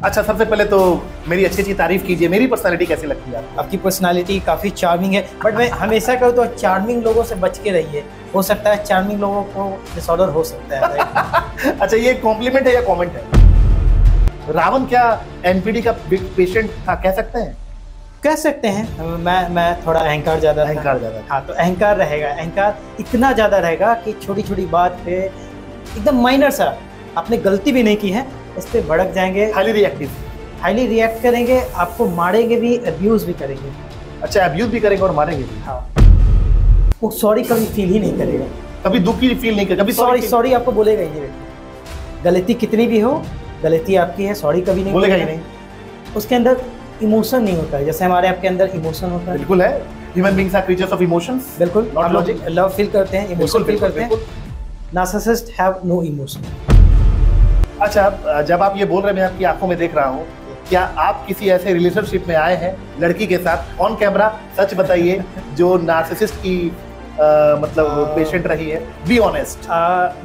अच्छा, सबसे पहले तो मेरी अच्छी तारीफ कीजिए। मेरी पर्सनालिटी कैसी लगती है आपको? आपकी पर्सनालिटी काफ़ी चार्मिंग है, बट मैं हमेशा कहूँ तो चार्मिंग लोगों से बच के रहिए। हो सकता है चार्मिंग लोगों को डिसऑर्डर हो सकता है। अच्छा, ये कॉम्प्लीमेंट है या कमेंट है? रावण क्या एनपीडी का पेशेंट था, कह सकते हैं? कह सकते हैं। मैं थोड़ा अहंकार ज़्यादा। हाँ, तो अहंकार रहेगा। अहंकार इतना ज़्यादा रहेगा कि छोटी छोटी बात पे एकदम माइनर सा आपने गलती भी नहीं की है, इस पर भड़क जाएंगे। हाईली रिएक्ट करेंगे, आपको मारेंगे भी, अब्यूज भी करेंगे। अच्छा, अब्यूज भी करेंगे और मारेंगे भी? हाँ। वो सॉरी कभी फील ही नहीं करेगा, कभी दुखी फील नहीं करेगा, कभी सॉरी आपको बोलेगा ही नहीं। गलती कितनी भी हो, गलती आपकी है, सॉरी कभी नहीं बोलेगा ही नहीं। उसके अंदर इमोशन नहीं होता है, जैसे हमारे आपके अंदर इमोशन होता है। बिल्कुल है, human beings are creatures of emotions. बिल्कुल, आप लोग लव फील करते हैं, इमोशन फील करते हैं। Narcissist have no emotion. अच्छा, जब आप ये बोल रहे हैं, मैं आपकी आंखों में देख रहा हूँ, क्या आप किसी ऐसे रिलेशनशिप में आए हैं लड़की के साथ ऑन कैमरा? सच बताइए, जो नार्सिसिस्ट की मतलब पेशेंट रही है, बी ऑनेस्ट।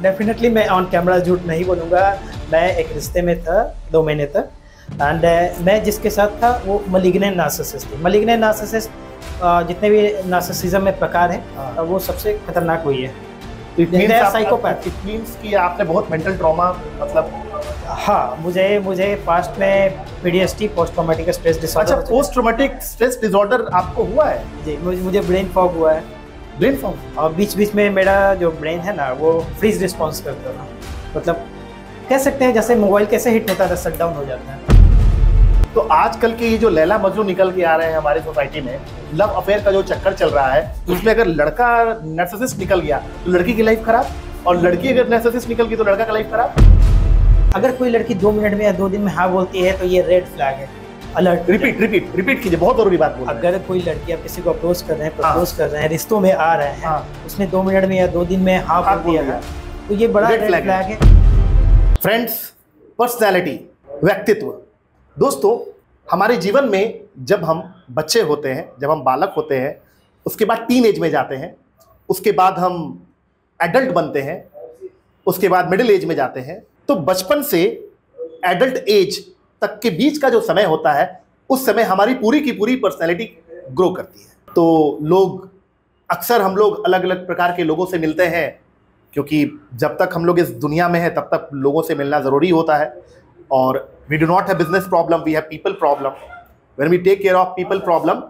डेफिनेटली मैं ऑन कैमरा झूठ नहीं बोलूँगा। मैं एक रिश्ते में था 2 महीने तक, एंड मैं जिसके साथ था वो मलिग्नेंट नार्सिसिस्ट थी। मलिग्नेंट नार्सिसिस्ट जितने भी नार्सिसिज्म में प्रकार हैं, वो सबसे खतरनाक हुई है। साइकोपैथ। इट मींस कि आपने बहुत मेंटल ट्रॉमा, मतलब हाँ, मुझे पास्ट में पीडीएसटी, पोस्ट ट्रॉमेटिक स्ट्रेस डिसऑर्डर। अच्छा, पोस्ट ट्रॉमेटिक स्ट्रेस डिसऑर्डर आपको हुआ है? जी, मुझे ब्रेन फॉग हुआ है। Brain fog? और बीच में मेरा जो ब्रेन है ना, वो फ्रीज रिस्पॉन्स करता था। मतलब कह सकते हैं जैसे मोबाइल कैसे हिट होता था, शट डाउन हो जाता है। तो आजकल के ये जो लैला मजनू निकल के आ रहे हैं हमारी सोसाइटी में, लव अफेयर का जो चक्कर चल रहा है, उसमें अगर लड़का नार्सिसिस्ट निकल गया तो लड़की की लाइफ खराब, और लड़की अगर नार्सिसिस्ट निकल गई तो लड़का का लाइफ खराब। अगर कोई लड़की 2 मिनट में या 2 दिन में हाँ बोलती है तो ये रेड फ्लैग है। अलर्ट। रिपीट कीजिए, बहुत जरूरी बात बोल रहे हैं। अगर कोई लड़की आप किसी को अप्रोच कर रहे हैं, प्रपोज कर रहे हैं, रिश्तों में आ रहे हैं, उसने 2 मिनट में या 2 दिन में हाँ बोल दिया है, तो ये बड़ा रेड फ्लैग है। फ्रेंड्स, पर्सनैलिटी, व्यक्तित्व। दोस्तों, हमारे जीवन में जब हम बच्चे होते हैं, जब हम बालक होते हैं, उसके बाद टीन एज में जाते हैं, उसके बाद हम एडल्ट बनते हैं, उसके बाद मिडिल एज में जाते हैं, तो बचपन से एडल्ट एज तक के बीच का जो समय होता है, उस समय हमारी पूरी की पूरी पर्सनैलिटी ग्रो करती है। तो अक्सर हम लोग अलग अलग प्रकार के लोगों से मिलते हैं, क्योंकि जब तक हम लोग इस दुनिया में हैं तब तक लोगों से मिलना ज़रूरी होता है। और we do not have business problem, we have people problem. When we take care of people problem,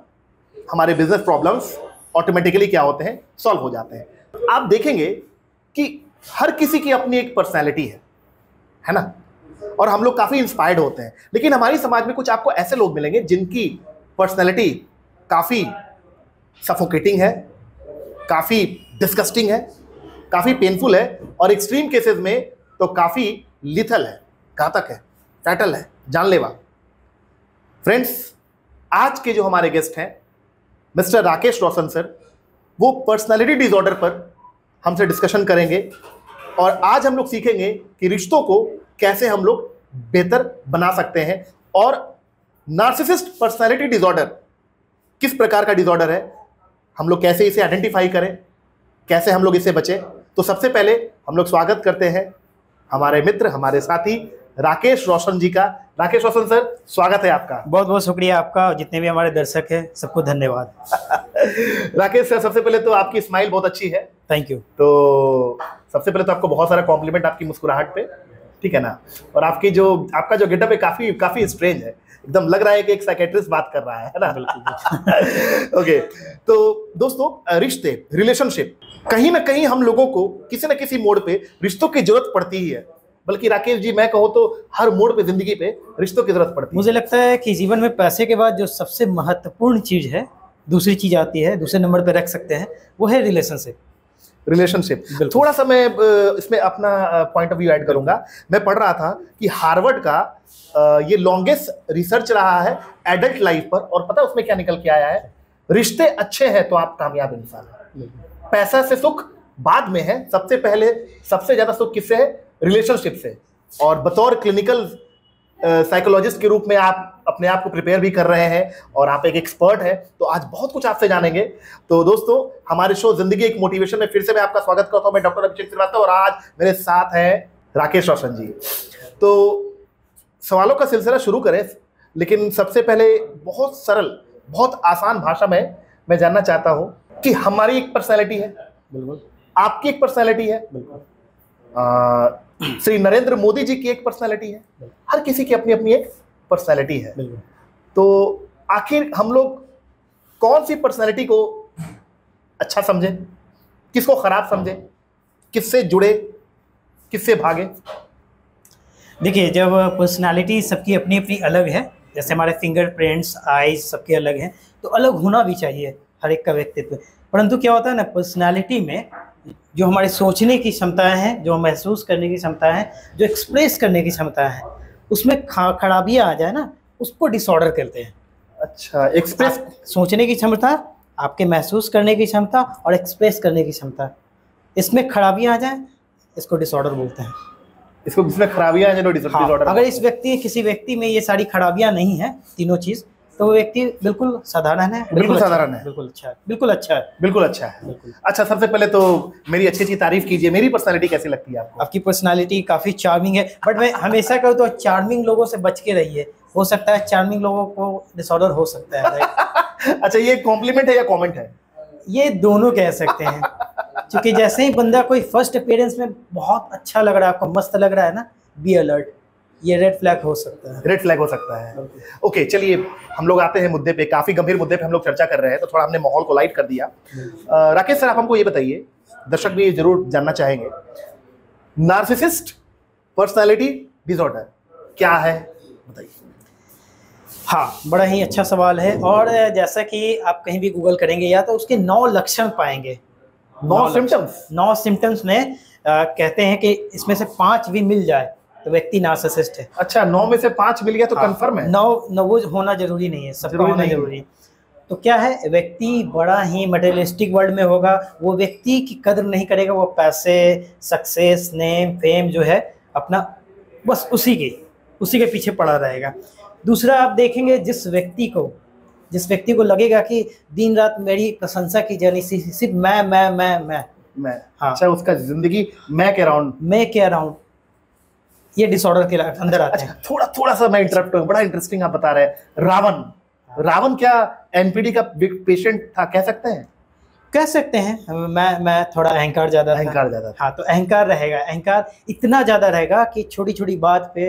हमारे बिजनेस प्रॉब्लम्स ऑटोमेटिकली क्या होते हैं, सॉल्व हो जाते हैं। आप देखेंगे कि हर किसी की अपनी एक पर्सनैलिटी है ना, और हम लोग काफ़ी इंस्पायर्ड होते हैं। लेकिन हमारी समाज में कुछ आपको ऐसे लोग मिलेंगे जिनकी पर्सनैलिटी काफ़ी सफोकेटिंग है, काफ़ी डिस्गस्टिंग है, काफ़ी पेनफुल है, और एक्सट्रीम केसेस में तो काफ़ी लिथल है, घातक है, फैटल है, जानलेवा। फ्रेंड्स, आज के जो हमारे गेस्ट हैं मिस्टर राकेश रोशन सर, वो पर्सनालिटी डिसऑर्डर पर हमसे डिस्कशन करेंगे, और आज हम लोग सीखेंगे कि रिश्तों को कैसे हम लोग बेहतर बना सकते हैं, और नार्सिसिस्ट पर्सनालिटी डिसऑर्डर किस प्रकार का डिसऑर्डर है, हम लोग कैसे इसे आइडेंटिफाई करें, कैसे हम लोग इससे बचें। तो सबसे पहले हम लोग स्वागत करते हैं हमारे मित्र, हमारे साथी राकेश रोशन जी का। राकेश रोशन सर, स्वागत है आपका। बहुत बहुत शुक्रिया आपका, और जितने भी हमारे दर्शक हैं सबको धन्यवाद। राकेश सर, सबसे पहले तो आपकी स्माइल बहुत अच्छी है। Thank you. तो सबसे पहले तो आपको बहुत सारा कॉम्प्लीमेंट आपकी मुस्कुराहट पे, ठीक है ना, और आपका जो गेटअप है काफी स्ट्रेंज है, एकदम लग रहा है कि एक साइकेट्रिस्ट बात कर रहा है ना। बिल्कुल। ओके, तो दोस्तों, रिश्ते, रिलेशनशिप, कहीं ना कहीं हम लोगों को किसी न किसी मोड़ पे रिश्तों की जरूरत पड़ती ही है। बल्कि राकेश जी मैं कहूँ तो हर मोड़ पे जिंदगी पे रिश्तों की जरूरत पड़ती है। मुझे लगता है कि जीवन में पैसे के बाद जो सबसे महत्वपूर्ण चीज है, दूसरी चीज आती है, दूसरे नंबर पे रख सकते हैं, वो है रिलेशनशिप। थोड़ा सा मैं इसमें अपना पॉइंट ऑफ व्यू ऐड करूंगा। मैं पढ़ रहा था कि हार्वर्ड का ये लॉन्गेस्ट रिसर्च रहा है एडल्ट लाइफ पर, और पता है उसमें क्या निकल के आया है? रिश्ते अच्छे हैं तो आप कामयाब इंसान हैं। पैसा से सुख बाद में है, सबसे पहले सबसे ज्यादा सुख किससे है? रिलेशनशिप से। और बतौर क्लिनिकल साइकोलॉजिस्ट के रूप में आप अपने आप को प्रिपेयर भी कर रहे हैं और आप एक एक्सपर्ट हैं, तो आज बहुत कुछ आपसे जानेंगे। तो दोस्तों, हमारे शो जिंदगी एक मोटिवेशन में फिर से मैं आपका स्वागत करता हूं। मैं डॉक्टर अभिषेक श्रीवास्तव और आज मेरे साथ हैं राकेश रोशन जी। तो सवालों का सिलसिला शुरू करें, लेकिन सबसे पहले बहुत सरल, बहुत आसान भाषा में मैं जानना चाहता हूं कि हमारी एक पर्सनैलिटी है, बिल्कुल, आपकी एक पर्सनैलिटी है, बिल्कुल, श्री नरेंद्र मोदी जी की एक पर्सनैलिटी है, हर किसी की अपनी अपनी एक पर्सनैलिटी है। तो आखिर हम लोग कौन सी पर्सनैलिटी को अच्छा समझे, किसको खराब समझे, किससे जुड़े, किससे भागे? देखिए, जब पर्सनालिटी सबकी अपनी अपनी अलग है, जैसे हमारे फिंगरप्रिंट्स, आईज सबके अलग हैं, तो अलग होना भी चाहिए हर एक का व्यक्तित्व। परंतु क्या होता है ना, पर्सनालिटी में जो हमारी सोचने की क्षमताएं हैं, जो महसूस करने की क्षमताएं हैं, जो एक्सप्रेस करने की क्षमताएं हैं, उसमें खराबियाँ आ जाए ना, उसको डिसऑर्डर कहते हैं। अच्छा, एक्सप्रेस सोचने की क्षमता, आपके महसूस करने की क्षमता और एक्सप्रेस करने की क्षमता, इसमें खराबियाँ आ जाए, इसको डिसऑर्डर बोलते हैं। इसको इसमें खराबियां हैं, डिसऑर्डर। अगर किसी व्यक्ति में ये सारी खराबियां नहीं है, तीनों चीज, तो वो व्यक्ति बिल्कुल साधारण है, बिल्कुल साधारण है, बिल्कुल अच्छा है, बिल्कुल अच्छा है, बिल्कुल अच्छा है। बिल्कुल। अच्छा, सबसे पहले तो मेरी अच्छी तारीफ कीजिए। मेरी पर्सनालिटी कैसी लगती है आपको? आपकी पर्सनालिटी काफी चार्मिंग है, बट मैं हमेशा कहूँ तो चार्मिंग लोगों से बच के रहिए। हो सकता है चार्मिंग लोगों को डिसऑर्डर हो सकता है। अच्छा, ये कॉम्प्लीमेंट है या कमेंट है? ये दोनों कह सकते हैं, क्योंकि जैसे ही बंदा कोई फर्स्ट अपीयरेंस में बहुत अच्छा लग रहा है, आपको मस्त लग रहा है ना, बी अलर्ट, ये रेड फ्लैग हो सकता है। रेड फ्लैग हो सकता है। ओके, चलिए हम लोग आते हैं मुद्दे पे। काफी गंभीर मुद्दे पे हम लोग चर्चा कर रहे हैं, तो थोड़ा हमने माहौल को लाइट कर दिया। राकेश सर, आप हमको ये बताइए, दर्शक भी जरूर जानना चाहेंगे, नार्सिसिस्ट पर्सनालिटी डिसऑर्डर क्या है, बताइए। हाँ, बड़ा ही अच्छा सवाल है। और जैसा कि आप कहीं भी गूगल करेंगे या तो उसके 9 लक्षण पाएंगे। 9 सिम्टम्स में कहते हैं कि इसमें से 5 भी मिल जाए तो व्यक्ति नार्सिसिस्ट है। अच्छा, 9 में से 5 मिल गया तो कंफर्म है? 9 वो होना जरूरी नहीं है, सबका होना जरूरी है। तो क्या है, व्यक्ति बड़ा ही मटेरियलिस्टिक वर्ल्ड में होगा, वो व्यक्ति की कदर नहीं करेगा, वो पैसे, सक्सेस, नेम, फेम जो है अपना, बस उसी के पीछे पड़ा रहेगा। दूसरा, आप देखेंगे जिस व्यक्ति को लगेगा कि दिन रात मेरी प्रशंसा की जानी, सिर्फ मैं। हाँ। अच्छा, उसका जिंदगी मैं के अराउंड, ये डिसऑर्डर के अंदर आता है। थोड़ा सा मैं इंटरप्ट हूँ, बड़ा इंटरेस्टिंग आप बता रहे हैं। रावण क्या एनपीडी का पेशेंट था, कह सकते हैं? मैं थोड़ा अहंकार ज्यादा था। हाँ, तो अहंकार रहेगा, अहंकार इतना ज्यादा रहेगा कि छोटी छोटी बात पे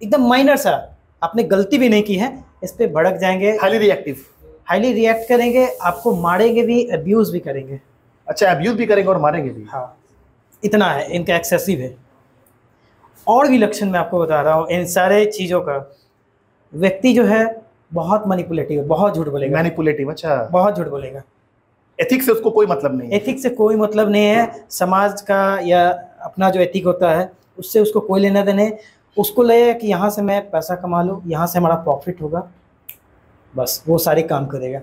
एकदम माइनर सा, आपने गलती भी नहीं की है, इस पे भड़क जाएंगे, हाईली रिएक्ट करेंगे, आपको मारेंगे भी, अब्यूज भी करेंगे। अच्छा, अब्यूज भी करेंगे और मारेंगे भी? हाँ, इतना है, इनका एक्सेसिव है। और भी लक्षण मैं आपको बता रहा हूँ इन सारे चीज़ों का। व्यक्ति जो है बहुत मैनिपुलेटिव, बहुत झूठ बोलेगा। अच्छा, बहुत झूठ बोलेगा। एथिक्स से उसको कोई मतलब नहीं है? एथिक्स से कोई मतलब नहीं है, समाज का या अपना जो एथिक होता है उससे उसको कोई लेना देने। उसको लगेगा कि यहाँ से मैं पैसा कमा लूँ, यहाँ से हमारा प्रॉफिट होगा, बस वो सारे काम करेगा।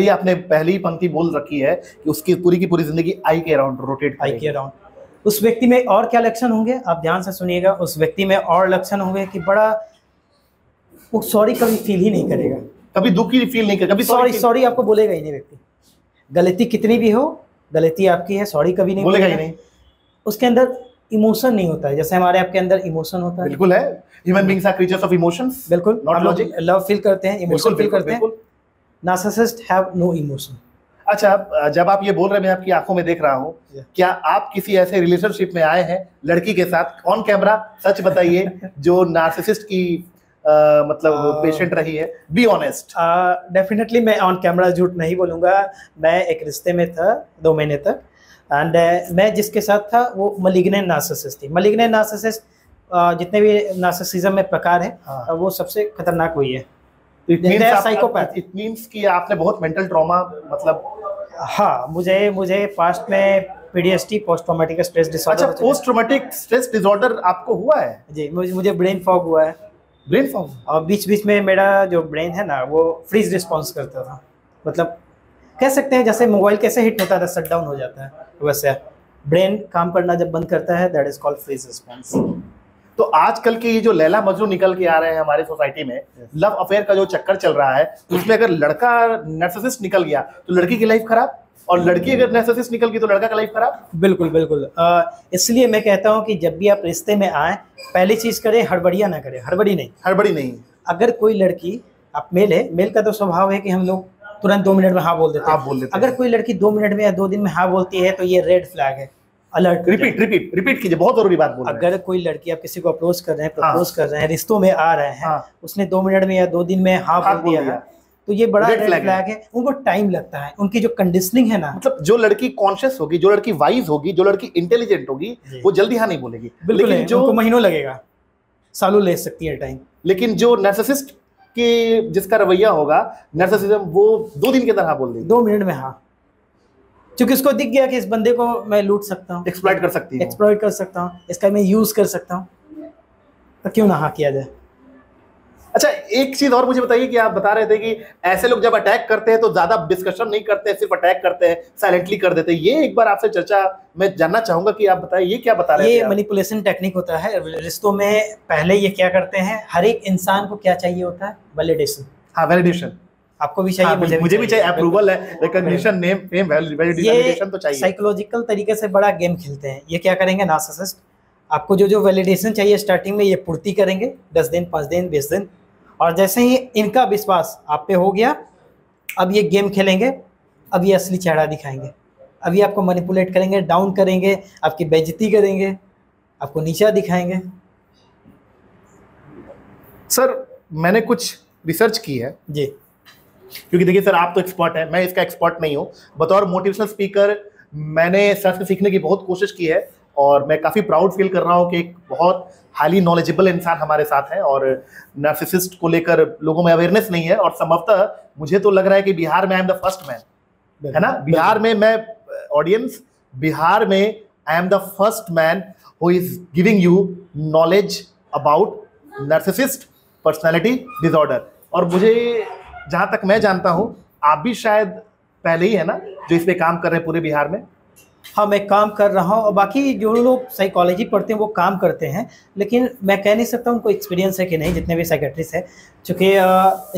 आपने पहली पंक्ति बोल रखी है कि उसकी पूरी की पूरी जिंदगी आई के अराउंड रोटेट करेगी। आई के अराउंड। उस व्यक्ति में और क्या लक्षण होंगे, आप ध्यान से सुनिएगा। उस व्यक्ति में और लक्षण होंगे कि वो सॉरी कभी फील ही नहीं करेगा, कभी दुख ही फील नहीं करेगा, कभी सॉरी आपको बोलेगा ही नहीं। व्यक्ति गलती कितनी भी हो, गलती आपकी है, सॉरी कभी नहीं बोलेगा ही नहीं। उसके अंदर इमोशन नहीं होता है, जैसे हमारे आपके अंदर इमोशन होता है। बिल्कुल है, human beings are creatures of emotions. बिल्कुल, नॉट लॉजिक। लव फील करते हैं, इमोशन फील करते हैं। Narcissist have no emotion. अच्छा, जब आप ये बोल रहे हैं, मैं आपकी आंखों में देख रहा हूँ, क्या आप किसी ऐसे रिलेशनशिप में आए हैं लड़की के साथ, ऑन कैमरा सच बताइए, जो नार्सिसिस्ट की मतलब पेशेंट रही है? Be honest. डेफिनेटली मैं ऑन कैमरा झूठ नहीं बोलूँगा। मैं एक रिश्ते में था 2 महीने तक, एंड मैं जिसके साथ था वो मलिग्नेंट नार्सिसिस्ट थी। मलिग्नेंट नार्सिसिस्ट जितने भी नार्सिसिज्म में प्रकार है, वो सबसे खतरनाक वही है। साइकोपैथ। इट मींस कि आपने बहुत मेंटल ट्रॉमा मतलब। हाँ, मुझे पास्ट में पीडीएसटी, पोस्ट ट्रॉमेटिक स्ट्रेस डिसऑर्डर। अच्छा, पोस्ट ट्रॉमेटिक स्ट्रेस डिसऑर्डर आपको हुआ है? जी, मुझे ब्रेन फॉग हुआ है। Brain fog? और बीच बीच में मेरा जो ब्रेन है ना, वो फ्रीज रिस्पॉन्स करता था। मतलब कह सकते हैं जैसे मोबाइल कैसे हिट होता था, शट डाउन हो जाता है, वैसे ब्रेन काम करना जब बंद करता है, that is called freeze response. तो आजकल के ये जो लैला मजनू निकल के आ रहे हैं हमारे सोसाइटी में, लव अफेयर का जो चक्कर चल रहा है, उसमें अगर लड़का नार्सिसिस्ट निकल गया तो लड़की की लाइफ खराब, और लड़की अगर नार्सिसिस्ट निकल गई तो लड़का का लाइफ खराब। बिल्कुल बिल्कुल। इसलिए मैं कहता हूँ कि जब भी आप रिश्ते में आए, पहली चीज करें, हड़बड़िया ना करें। हड़बड़ी नहीं। अगर कोई लड़की, आप मेल है, मेल का तो स्वभाव है कि हम लोग तुरंत 2 मिनट में हाँ बोल देते हैं। अगर कोई लड़की 2 मिनट में या 2 दिन में हाँ बोलती है तो ये रेड फ्लैग है। अलर्ट। रिपीट कीजिए, बहुत जरूरी बात बोल रहे हैं। अगर कोई लड़की, आप किसी को अप्रोच कर रहे हैं, प्रपोज कर रहे हैं, रिश्तों में आ रहे हैं, उसने 2 मिनट में या 2 दिन में हाँ बोल दिया है, तो ये बड़ा रेड फ्लैग है। उनको टाइम लगता है, उनकी जो कंडीशनिंग है ना, मतलब जो लड़की कॉन्शियस होगी, जो लड़की वाइज होगी, जो लड़की इंटेलिजेंट होगी, वो जल्दी हाँ नहीं बोलेगी। लेकिन जो महीनों लगेगा, सालों ले सकती है टाइम। लेकिन जो नार्सिसिस्ट के जिसका रवैया होगा, नार्सिसिज्म, वो 2 दिन के अंदर हाँ बोल देगी, 2 मिनट में हाँ। क्योंकि उसको दिख गया कि इस बंदे को मैं लूट सकता हूँ, एक्सप्लॉइट कर सकता हूँ, इसका मैं यूज कर सकता हूँ, तो क्यों ना हाँ किया जाए। अच्छा, एक चीज और मुझे बताइए कि आप बता रहे थे कि ऐसे लोग जब अटैक करते हैं तो ज्यादा डिस्कशन नहीं करते हैं, सिर्फ अटैक करते हैं, साइलेंटली कर देते हैं। ये एक बार आपसे चर्चा मैं जानना चाहूंगा कि आप बताइए ये क्या बता रहे हैं। ये मैनिपुलेशन टेक्निक होता है रिश्तों में। पहले ये क्या करते हैं, हर एक इंसान को क्या चाहिए होता है, वैलिडेशन। हाँ, वैलिडेशन आपको भी चाहिए, मुझे भी चाहिए, अप्रूवल है, रिकॉग्निशन, नेम, फेम, वैलिडेशन तो चाहिए। साइकोलॉजिकल तरीके से बड़ा गेम खेलते हैं। ये क्या करेंगे नार्सिसिस्ट, आपको जो वैलिडेशन चाहिए स्टार्टिंग में ये पूर्ति करेंगे 10 दिन, 5 दिन, 20 दिन, और जैसे ही इनका विश्वास आप पे हो गया, अब ये गेम खेलेंगे, अब ये असली चेहरा दिखाएंगे, अब ये आपको मैनिपुलेट करेंगे, डाउन करेंगे, आपकी बेइज्जती करेंगे, आपको नीचा दिखाएंगे। सर, मैंने कुछ रिसर्च की है जी, क्योंकि देखिए सर, आप तो एक्सपर्ट हैं, मैं इसका एक्सपर्ट नहीं हूँ। बतौर मोटिवेशनल स्पीकर मैंने सर से सीखने की बहुत कोशिश की है, और मैं काफ़ी प्राउड फील कर रहा हूँ कि एक बहुत हाईली नॉलेजेबल इंसान हमारे साथ है, और नार्सिसिस्ट को लेकर लोगों में अवेयरनेस नहीं है। और संभवतः मुझे तो लग रहा है कि बिहार में I am the first man, है ना? बिहार में मैं, ऑडियंस, बिहार में I am the first man who is giving you knowledge about narcissist personality disorder. और मुझे जहाँ तक मैं जानता हूँ, आप भी शायद पहले ही है ना जो इस पे काम कर रहे हैं पूरे बिहार में। हाँ, मैं काम कर रहा हूँ, और बाकी जो लोग साइकोलॉजी पढ़ते हैं वो काम करते हैं, लेकिन मैं कह नहीं सकता उनको एक्सपीरियंस है कि नहीं, जितने भी साइकेट्रिस्ट हैं, क्योंकि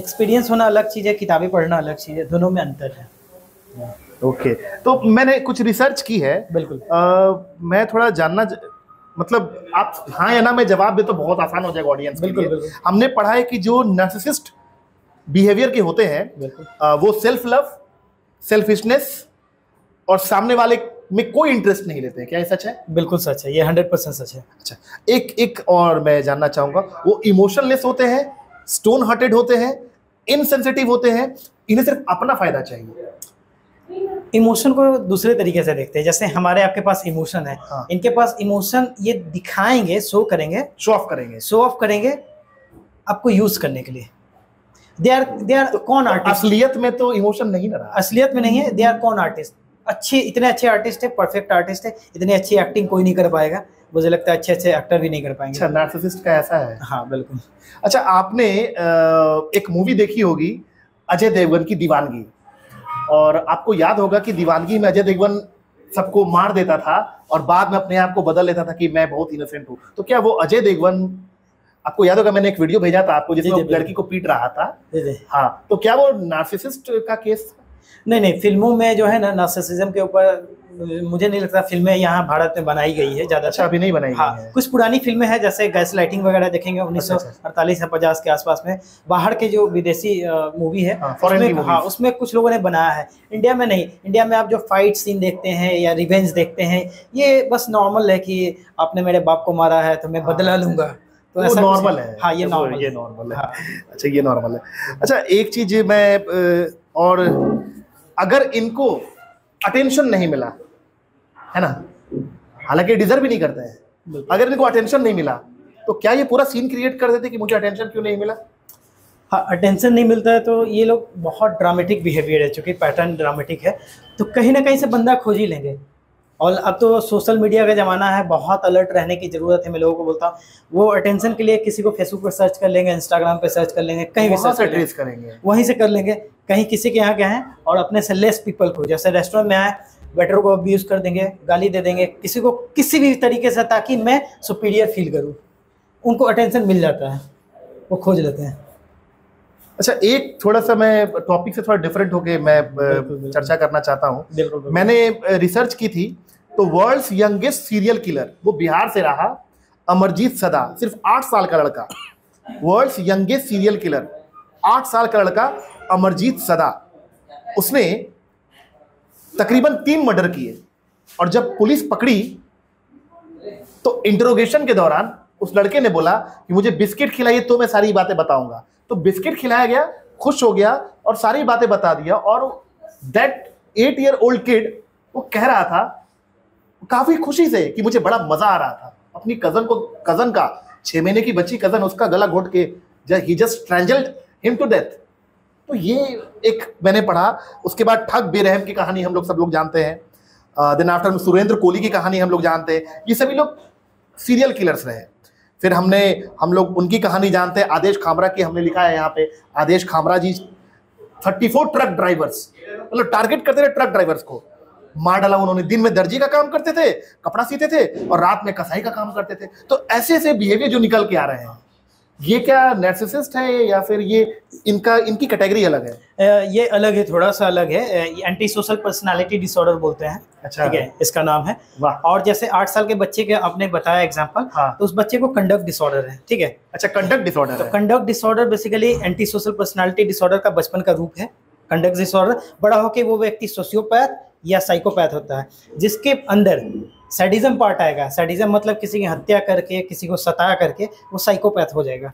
एक्सपीरियंस होना अलग चीज़ है, किताबें पढ़ना अलग चीज़ है, दोनों में अंतर है। ओके, तो मैंने कुछ रिसर्च की है। बिल्कुल। मैं थोड़ा जानना, मतलब आप हाँ या ना में जवाब दे तो बहुत आसान हो जाएगा ऑडियंस के लिए। बिल्कुल। हमने पढ़ा है कि जो नार्सिसिस्ट बिहेवियर के होते हैं, वो सेल्फ लव, सेल्फिशनेस और सामने वाले में कोई इंटरेस्ट नहीं लेते हैं। क्या ये सच है? बिल्कुल सच है, ये 100% सच है। अच्छा, एक और मैं जानना चाहूंगा, वो इमोशनलेस होते हैं, स्टोन हार्टेड होते हैं, इनसेंसिटिव होते हैं, इन्हें सिर्फ अपना फायदा चाहिए। इमोशन को दूसरे तरीके से देखते हैं, जैसे हमारे आपके पास इमोशन है, हाँ। इनके पास इमोशन ये दिखाएंगे, शो ऑफ करेंगे आपको यूज करने के लिए। दे आर कौन आर्टिस्ट? असलियत में तो इमोशन नहीं ना रहा, असलियत में नहीं है। दे आर कौन आर्टिस्ट? इतने अच्छे आर्टिस्ट है, परफेक्ट आर्टिस्ट है, इतनी अच्छी एक्टिंग कोई नहीं कर पाएगा, मुझे लगता है अच्छे एक्टर भी नहीं कर पाएंगे। अच्छा, नार्सिसिस्ट का ऐसा है। हाँ, बिल्कुल। अच्छा, आपने एक मूवी देखी होगी अजय देवगन की, दीवानगी, और आपको याद होगा कि दीवानगी में अजय देवगन सबको मार देता था और बाद में अपने आप को बदल लेता था कि मैं बहुत इनोसेंट हूँ। तो क्या वो अजय देवगन, आपको याद होगा मैंने एक वीडियो भेजा था आपको जिसमें लड़की को पीट रहा था। हाँ, तो क्या वो नार्सिसिस्ट का केस था? नहीं, फिल्मों में जो है ना नार्सिसिज्म के ऊपर मुझे नहीं लगता फिल्में यहाँ भारत में बनाई गई है ज़्यादा। अच्छा, अभी नहीं बनाई हाँ, गई है। कुछ पुरानी फिल्में हैं, जैसे गैस लाइटिंग वगैरह देखेंगे 1948 या 50 के आसपास में, बाहर के जो विदेशी मूवी है, उसमें कुछ लोगों ने बनाया है। इंडिया में नहीं। इंडिया में आप जो फाइट सीन देखते हैं या रिवेंज देखते हैं, ये बस नॉर्मल है कि आपने मेरे बाप को मारा है तो मैं बदला लूंगा, तो ऐसा नॉर्मल है। हाँ, ये नॉर्मल है। हाँ। अच्छा, ये नॉर्मल है। अच्छा, एक चीज मैं, और अगर इनको अटेंशन नहीं मिला, है ना, हालांकि डिजर्व भी नहीं करते हैं, अगर इनको अटेंशन नहीं मिला तो क्या ये पूरा सीन क्रिएट कर देते कि मुझे अटेंशन क्यों नहीं मिला? हाँ, अटेंशन नहीं मिलता है तो ये लोग बहुत ड्रामेटिक बिहेवियर है, चूँकि पैटर्न ड्रामेटिक है तो कहीं ना कहीं से बंदा खोज ही लेंगे। और अब तो सोशल मीडिया का ज़माना है, बहुत अलर्ट रहने की ज़रूरत है। मैं लोगों को बोलता हूँ वो अटेंशन के लिए किसी को फेसबुक पर सर्च कर लेंगे, इंस्टाग्राम पे सर्च कर लेंगे, कहीं भी सर्च ट्रेस करेंगे, वहीं से कर लेंगे। कहीं किसी के यहाँ गए हैं और अपने से लेस पीपल को, जैसे रेस्टोरेंट में आए, वेटर को अब्यूज़ कर देंगे, गाली दे देंगे किसी को किसी भी तरीके से, ताकि मैं सुपीरियर फील करूँ। उनको अटेंशन मिल जाता है, वो खोज लेते हैं। अच्छा, एक थोड़ा सा मैं टॉपिक से थोड़ा डिफरेंट होके मैं चर्चा करना चाहता हूँ। मैंने रिसर्च की थी तो वर्ल्ड्स यंगेस्ट सीरियल किलर वो बिहार से रहा, अमरजीत सदा, सिर्फ 8 साल का लड़का। वर्ल्ड्स यंगेस्ट सीरियल किलर 8 साल का लड़का अमरजीत सदा, उसने तकरीबन 3 मर्डर किए। और जब पुलिस पकड़ी तो इंटरोगेशन के दौरान उस लड़के ने बोला कि मुझे बिस्किट खिलाइए तो मैं सारी बातें बताऊंगा। तो बिस्किट खिलाया गया, खुश हो गया और सारी बातें बता दिया। और दैट 8 ईयर ओल्ड किड वो कह रहा था काफी खुशी से कि मुझे बड़ा मजा आ रहा था। अपनी कजन का 6 महीने की बच्ची कजन, उसका गला घोट के ही जस्ट स्ट्रैंजल्ड हिम टू डेथ। तो ये एक मैंने पढ़ा। उसके बाद ठग बेरहम की कहानी हम लोग सब लोग जानते हैं। देन आफ्टर सुरेंद्र कोहली की कहानी हम लोग जानते हैं। ये सभी लोग सीरियल किलर्स रहे। फिर हम लोग उनकी कहानी जानते हैं, आदेश खामरा की। हमने लिखा है यहाँ पे, आदेश खामरा जी 34 ट्रक ड्राइवर्स, मतलब टारगेट करते थे ट्रक ड्राइवर्स को, मार डाला उन्होंने। दिन में दर्जी का काम करते थे, कपड़ा सीते थे, और रात में कसाई का काम करते थे। तो ऐसे ऐसे बिहेवियर जो निकल के आ रहे हैं, ये क्या नार्सिसिस्ट है या फिर ये इनकी कैटेगरी अलग है? ये अलग है, थोड़ा सा अलग है। एंटी सोशल पर्सनालिटी डिसऑर्डर बोलते हैं। अच्छा, ठीक है, इसका नाम है। और जैसे 8 साल के बच्चे के आपने बताया एग्जांपल, हाँ। तो उस बच्चे को कंडक्ट डिसऑर्डर है। ठीक है, अच्छा, कंडक्ट डिसऑर्डर। तो conduct disorder basically anti social personality disorder का बचपन का रूप है। कंडक्ट डिसऑर्डर बड़ा होकर वो व्यक्ति सोशियोपैथ या साइकोपैथ होता है, जिसके अंदर सैडिज्म पार्ट आएगा। सैडिज्म मतलब किसी की हत्या करके, किसी को सताया करके वो साइकोपैथ हो जाएगा।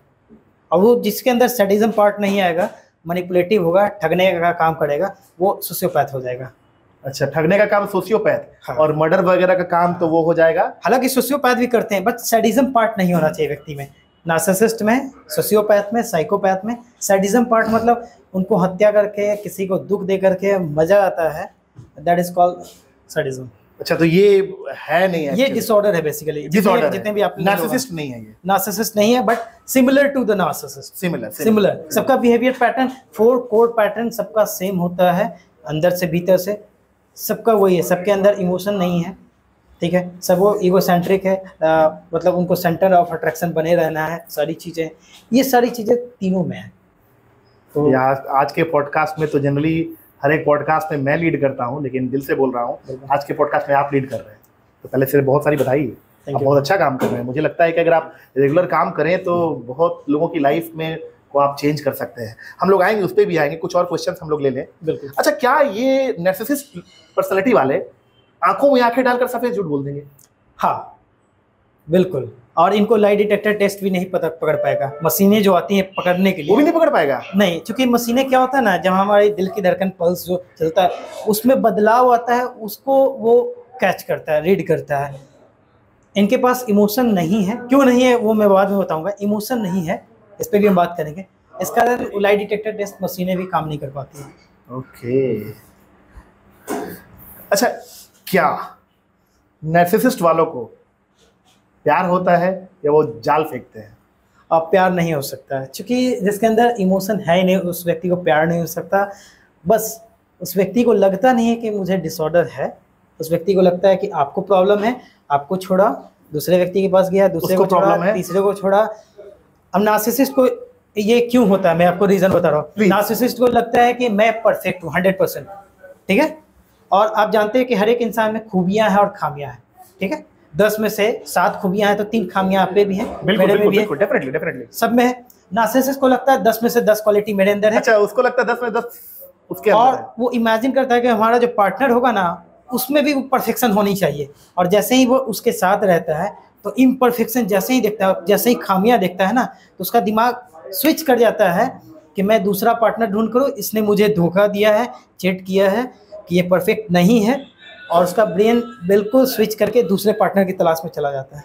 और वो जिसके अंदर सैडिज्म पार्ट नहीं आएगा, मैनिपुलेटिव होगा, ठगने का काम करेगा, वो सोशियोपैथ हो जाएगा। अच्छा, ठगने का काम सोशियोपैथ, हाँ। और मर्डर वगैरह का काम तो वो हो जाएगा। हालांकि सोशियोपैथ भी करते हैं, बट सैडिज्म पार्ट नहीं होना चाहिए व्यक्ति में। नार्सिसिस्ट में, सोशियोपैथ में, साइकोपैथ में सैडिज्म पार्ट मतलब उनको हत्या करके, किसी को दुख दे करके मजा आता है, दैट इज कॉल्ड सैडिज्म। अच्छा, तो ये है नहीं है, ये डिसऑर्डर है बेसिकली। जितने भी आप, नार्सिसिस्ट नहीं है, ये नार्सिसिस्ट नहीं है, but similar to the narcissist. Similar सबका बिहेवियर पैटर्न, 4 कोर पैटर्न सबका सेम होता है, अंदर से भीतर से सबका वही है। सबके अंदर इमोशन नहीं है, ठीक है, सब वो ईगोसेंट्रिक है, मतलब उनको सेंटर ऑफ अट्रैक्शन बने रहना है, सारी चीज़ें, ये सारी चीज़ें तीनों में है। तो आज के पॉडकास्ट में तो जनरली हर एक पॉडकास्ट में मैं लीड करता हूं, लेकिन दिल से बोल रहा हूं, आज के पॉडकास्ट में आप लीड कर रहे हैं, तो पहले से बहुत सारी बधाई। आप बहुत अच्छा काम कर रहे हैं। मुझे लगता है कि अगर आप रेगुलर काम करें तो बहुत लोगों की लाइफ में को आप चेंज कर सकते हैं। हम लोग आएंगे, उस पर भी आएंगे, कुछ और क्वेश्चन हम लोग ले लें। अच्छा, क्या ये नार्सिसिस्ट पर्सनैलिटी वाले आंखों में आंखें डालकर सफेद झूठ बोल देंगे? हाँ, बिल्कुल। और इनको लाई डिटेक्टर टेस्ट भी नहीं पकड़ पाएगा। मशीनें जो आती हैं पकड़ने के लिए, वो भी नहीं पकड़ पाएगा। नहीं, क्योंकि मशीनें क्या होता है ना, जब हमारे दिल की धड़कन, पल्स जो चलता है, उसमें बदलाव आता है, उसको वो कैच करता है, रीड करता है। इनके पास इमोशन नहीं है। क्यों नहीं है वो मैं बाद में बताऊंगा। इमोशन नहीं है, इस पर भी हम बात करेंगे। इस कारण लाई डिटेक्टर टेस्ट मशीनें भी काम नहीं कर पाती हैं। ओके। अच्छा, क्या नार्सिसिस्ट वालों को प्यार होता है या वो जाल फेंकते हैं? अब प्यार नहीं हो सकता है, क्योंकि जिसके अंदर इमोशन है ही नहीं, उस व्यक्ति को प्यार नहीं हो सकता। बस उस व्यक्ति को लगता नहीं है कि मुझे डिसऑर्डर है, उस व्यक्ति को लगता है कि आपको प्रॉब्लम है, आपको छोड़ा, दूसरे व्यक्ति के पास गया, दूसरे को छोड़ा, तीसरे को छोड़ा। अब नार्सिसिस्ट को ये क्यों होता है, मैं आपको रीजन बता रहा हूँ। नार्सिसिस्ट को लगता है कि मैं परफेक्ट हूँ 100%, ठीक है। और आप जानते हैं कि हर एक इंसान में खूबियां हैं और खामियां हैं, ठीक है। 10 में से 7 खूबियां हैं तो 3 खामियां आप पे भी हैं, मेरे में भी है, डेफिनेटली सब में है। नार्सिसिस्ट को लगता है 10 में से 10 क्वालिटी मेरे अंदर है। अच्छा, उसको लगता है 10 में 10 उसके अंदर है। और वो इमेजिन करता है कि हमारा जो पार्टनर होगा ना, उसमें भी वो परफेक्शन होनी चाहिए। और जैसे ही वो उसके साथ रहता है तो इम्परफेक्शन जैसे ही देखता है, जैसे ही खामियां देखता है ना, तो उसका दिमाग स्विच कर जाता है कि मैं दूसरा पार्टनर ढूंढ करूँ, इसने मुझे धोखा दिया है, चीट किया है, कि ये परफेक्ट नहीं है। और उसका ब्रेन बिल्कुल स्विच करके दूसरे पार्टनर की तलाश में चला जाता है।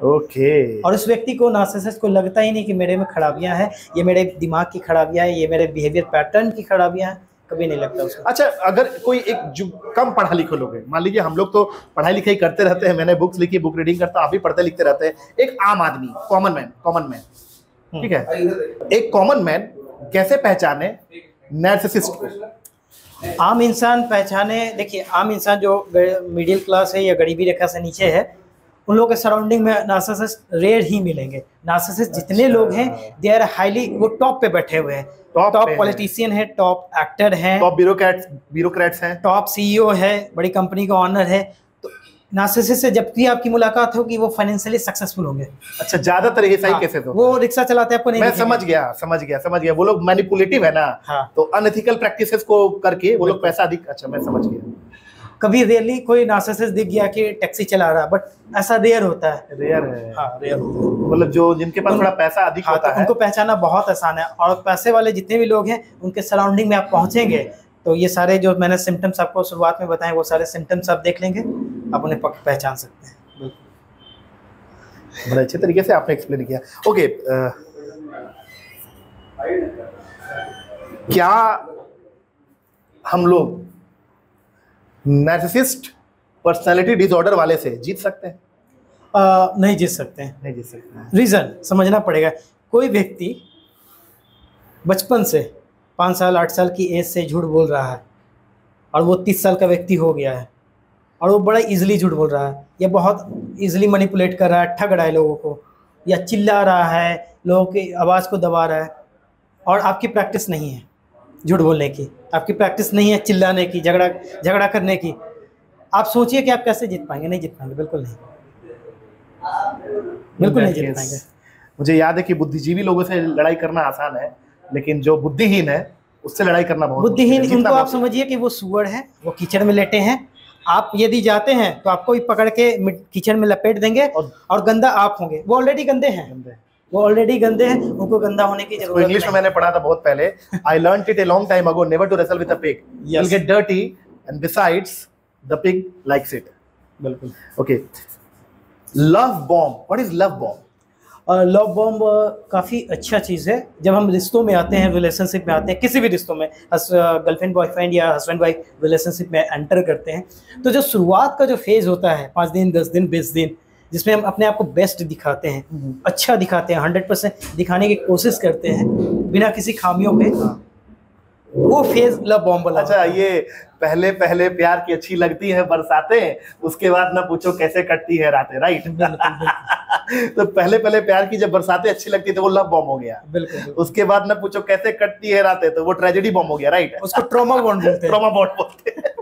ओके। और उस व्यक्ति को, नार्सिसिस्ट को, लगता ही नहीं कि मेरे में खराबियां हैं, ये मेरे दिमाग की खराबियां हैं, ये मेरे बिहेवियर पैटर्न की खराबियां हैं, कभी नहीं लगता उसको। अच्छा, अगर कोई एक जो कम पढ़ा लिखे लोग हैं, मान लीजिए हम लोग तो पढ़ाई लिखाई करते रहते हैं, मैंने बुक्स लिखी, बुक रीडिंग करता, आप भी पढ़ते लिखते रहते हैं, एक आम आदमी, कॉमन मैन, ठीक है, एक कॉमन मैन कैसे पहचाने नार्सिसिस्ट को? आम इंसान पहचाने, देखिए आम इंसान जो मिडिल क्लास है या गरीबी रेखा से नीचे है, उन लोगों के सराउंडिंग में नार्सिसिस्ट रेयर ही मिलेंगे। नार्सिसिस्ट जितने लोग हैं दे आर हाईली, वो टॉप पे बैठे हुए हैं, टॉप पॉलिटिशियन है, टॉप एक्टर हैं, टॉप ब्यूरोक्रेट्स हैं, टॉप सीईओ है, बड़ी कंपनी का ऑनर है। तो नार्सिसिस्ट से जब भी आपकी मुलाकात होगी वो फाइनेंशियली सक्सेसफुल होंगे। अच्छा, ज्यादातर ये सही कैसे? वो रिक्शा चलाते हैं आपको नहीं, मैं समझ गया, वो लोग मैनिपुलेटिव है ना। हाँ। तो अनएथिकल प्रैक्टिसेस को करके वो लोग पैसा अधिक, अच्छा मैं समझ गया। कभी रेयरली कोई नार्सिसिस्ट दिख गया कि टैक्सी चला रहा, बट ऐसा रेयर होता है। रेयर है, हाँ रेयर होता है। मतलब जो जिनके पास थोड़ा पैसा अधिक होता है उनको पहचाना बहुत आसान है। और पैसे वाले जितने भी लोग हैं उनके सराउंडिंग में आप पहुंचेंगे तो ये सारे जो मैंने सिम्टम्स आपको शुरुआत में बताए, वो सारे सिम्टम्स आप देख लेंगे, आप उन्हें पहचान सकते हैं। बड़े अच्छे तरीके से आपने एक्सप्लेन किया। ओके, क्या हम लोग नार्सिसिस्ट पर्सनालिटी डिसऑर्डर वाले से जीत सकते हैं? नहीं जीत सकते हैं। नहीं जीत सकते हैं। रीज़न समझना पड़ेगा। कोई व्यक्ति बचपन से 5 साल 8 साल की एज से झूठ बोल रहा है और वो 30 साल का व्यक्ति हो गया है और वो बड़ा इजीली झूठ बोल रहा है या बहुत इजीली मैनिपुलेट कर रहा है, ठग रहा है लोगों को, या चिल्ला रहा है, लोगों की आवाज़ को दबा रहा है, और आपकी प्रैक्टिस नहीं है झूठ बोलने की, आपकी प्रैक्टिस नहीं है चिल्लाने की, झगड़ा करने की, आप सोचिए कि आप कैसे जीत पाएंगे? नहीं जीत पाएंगे, बिल्कुल नहीं, बिल्कुल नहीं जीत पाएंगे। मुझे याद है कि बुद्धिजीवी लोगों से लड़ाई करना आसान है, लेकिन जो बुद्धिहीन है उससे लड़ाई करना बहुत बुद्धिहीन, उनको आप समझिए कि वो सुअर है, वो कीचड़ में लेटे हैं। आप यदि जाते हैं तो आपको भी पकड़ के कीचड़ में लपेट देंगे और गंदा आप होंगे। वो ऑलरेडी गंदे हैं, वो ऑलरेडी गंदे हैं, उनको गंदा होने की जरूरत नहीं। इंग्लिश में मैंने पढ़ा था बहुत पहले, I learned it a long time ago, never to wrestle with a pig, you will get dirty and besides the pig likes it. बिल्कुल। Okay, love bomb, what is love bomb? Love bomb काफ़ी अच्छा चीज़ है। जब हम रिश्तों में आते हैं, रिलेशनशिप में आते हैं, किसी भी रिश्तों में, गर्लफ्रेंड बॉयफ्रेंड या हस्बैंड वाइफ रिलेशनशिप में एंटर करते हैं, तो जो शुरुआत का जो फेज़ होता है 5 दिन 10 दिन 20 दिन, जिसमें हम अपने आप को बेस्ट दिखाते हैं, अच्छा दिखाते हैं, 100% दिखाने की कोशिश करते हैं बिना किसी खामियों के, वो फेज लव बॉम्ब वाला। अच्छा, ये पहले पहले प्यार की अच्छी लगती है बरसातें, उसके बाद ना पूछो कैसे कटती है रातें, राइट? तो पहले पहले प्यार की जब बरसातें अच्छी लगती है तो वो लव बॉम्ब हो गया। बिल्कुल। उसके बाद ना पूछो कैसे कटती है रातें तो वो ट्रेजेडी बॉम्ब हो गया, राइट? उसको ट्रॉमा बॉम्ब बोलते हैं। ट्रॉमा बॉम्ब बोलते हैं।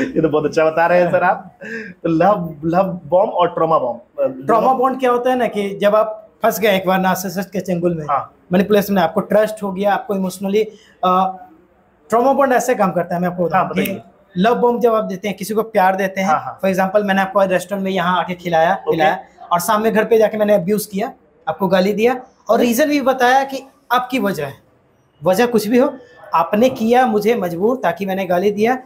ये तो बहुत अच्छा बता रहे हैं सर आप। तो लव बॉम्ब और ट्रॉमा बॉम्ब। ट्रॉमा बॉम्ब क्या होता है ना कि जब आप फंस गए एक बार नार्सिसिस्ट के चंगुल में, मैनिपुलेशन में, आपको ट्रस्ट हो गया, आपको इमोशनली, ट्रॉमा बॉन्ड ऐसे काम करता है। मैं आपको बताऊं, लव बॉम्ब जब आप देते हैं, किसी को प्यार देते हैं, फॉर एग्जांपल मैंने आपको रेस्टोरेंट में यहाँ आके खिलाया और सामने घर पे जाके मैंने अब्यूज किया, आपको गाली दिया और रीजन भी बताया कि आपकी वजह है, वजह कुछ भी हो, आपने किया मुझे मजबूर ताकि मैंने गाली दिया।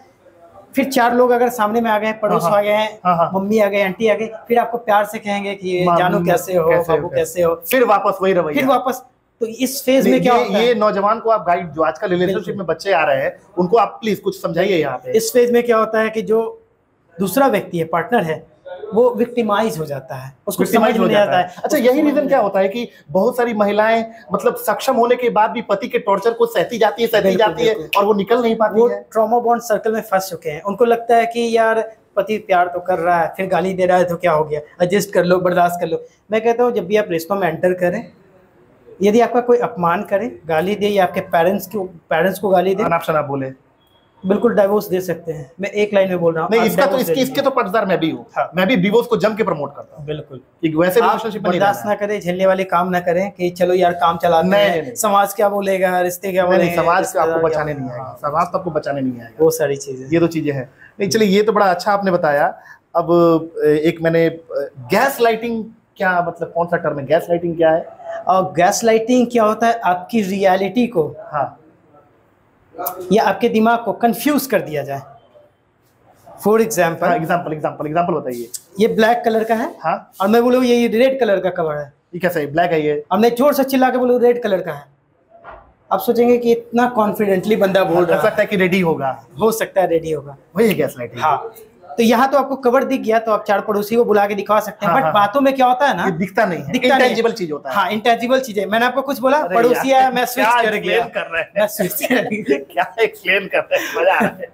फिर 4 लोग अगर सामने में आ गए, पड़ोस आ गए हैं, मम्मी आ गए, आंटी आ गई, फिर आपको प्यार से कहेंगे कि जानू कैसे हो, बाबू कैसे हो, फिर वापस वही रवैया, फिर वापस। तो इस फेज में क्या होता है, ये नौजवान को आप गाइड, जो आजकल रिलेशनशिप में बच्चे आ रहे हैं उनको आप प्लीज कुछ समझाइए यहाँ पे। इस फेज में क्या होता है कि जो दूसरा व्यक्ति है, पार्टनर है, वो विक्टिमाइज हो जाता है, उसको समझ नहीं आता है। अच्छा, यही रीजन क्या होता है कि बहुत सारी महिलाएं मतलब सक्षम होने के बाद भी पति के टॉर्चर को सहती जाती है और वो निकल नहीं पाती है। वो ट्रॉमा बॉन्ड सर्कल में फंस चुके हैं। उनको लगता है कि यार पति प्यार तो कर रहा है, फिर गाली दे रहा है तो क्या हो गया, एडजस्ट कर लो, बर्दाश्त कर लो। मैं कहता हूँ जब भी आप रिश्तों में एंटर करें, यदि आपका कोई अपमान करे, गाली दे या आपके पेरेंट्स को गाली दे, आप बोले, बिल्कुल डाइवोर्स दे सकते हैं। मैं एक लाइन में बोल रहा हूँ, नहीं इसका तो इसके तो पक्षधर मैं भी हूँ। हाँ। मैं भी डिवोर्स को जम के प्रमोट करता हूँ। बिल्कुल, कि वैसे रिलेशनशिप में बर्दाश्त ना करें, झेलने वाले काम ना करें कि चलो यार काम चलाते हैं, समाज क्या बोलेगा, रिश्ते क्या बोलेंगे, समाज को आपको बचाने नहीं आएगा, समाज तो आपको बचाने नहीं आएगा। वो सारी चीजें, ये तो चीजें हैं। नहीं चलिए, ये तो बड़ा अच्छा आपने बताया। अब एक मैंने गैस लाइटिंग, क्या मतलब कौन सा टर्म है, गैस लाइटिंग क्या है? गैस लाइटिंग क्या होता है, आपकी रियलिटी को, हाँ, या आपके दिमाग को कंफ्यूज कर दिया जाए। फॉर एग्जाम्पल, एग्जाम्पल बताइए। ये ब्लैक कलर का है, हाँ, और मैं बोलूँ ये रेड कलर का कवर है, ये कैसा है? ब्लैक है ये, और मैं जोर से चिल्ला के बोलूँ रेड कलर का है, आप सोचेंगे कि इतना कॉन्फिडेंटली बंदा बोल रहा है, हो सकता है कि रेडी होगा, हो सकता है रेडी होगा, वही है गैसलाइटिंग। हाँ, तो यहाँ तो आपको कवर दिख गया तो आप 4 पड़ोसी को बुला के दिखा सकते हैं, हाँ, बट हाँ, बातों में क्या होता है ना, ये दिखता नहीं है, दिखता नहीं है। इंटेंजिबल चीज होता है। हाँ, इंटेंजिबल चीजें। मैंने आपको कुछ बोला, पड़ोसी आया, मैं स्विच कर गया, कर रहे हैं, मैं स्विच कर गया। क्या एक्सप्लेन कर रहे हैं, मजा आ रहा है।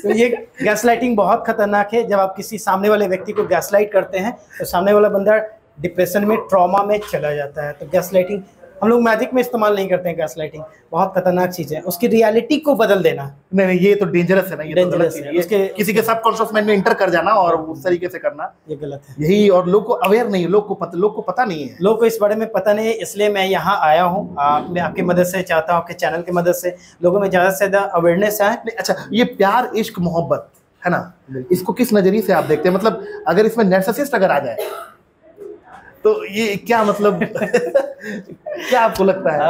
तो ये गैसलाइटिंग बहुत खतरनाक है। जब आप किसी सामने वाले व्यक्ति को गैसलाइट करते हैं तो सामने वाला बंदा डिप्रेशन में, ट्रॉमा में चला जाता है। तो गैसलाइटिंग हम लोग मैजिक में इस्तेमाल नहीं करते हैं, गैसलाइटिंग बहुत खतरनाक चीज है। उसकी रियलिटी को बदल देना, नहीं ये तो डेंजरस है ना, ये तो गलत चीज है। उसके किसी के सबकॉन्शियस माइंड में इंटर कर जाना और उस तरीके से करना, ये गलत है। यही, और लोग को अवेयर नहीं है, लोग को पता नहीं है, लोग को इस बारे में पता नहीं है। इसलिए मैं यहाँ आया हूँ, मैं आपकी मदद से चाहता हूँ, आपके चैनल की मदद से लोगों में ज़्यादा से ज़्यादा अवेयरनेस आए। अच्छा, ये प्यार, इश्क, मोहब्बत है ना, इसको किस नजरिए से आप देखते हैं? मतलब अगर इसमें नार्सिसिस्ट अगर आ जाए तो ये क्या मतलब क्या आपको लगता है?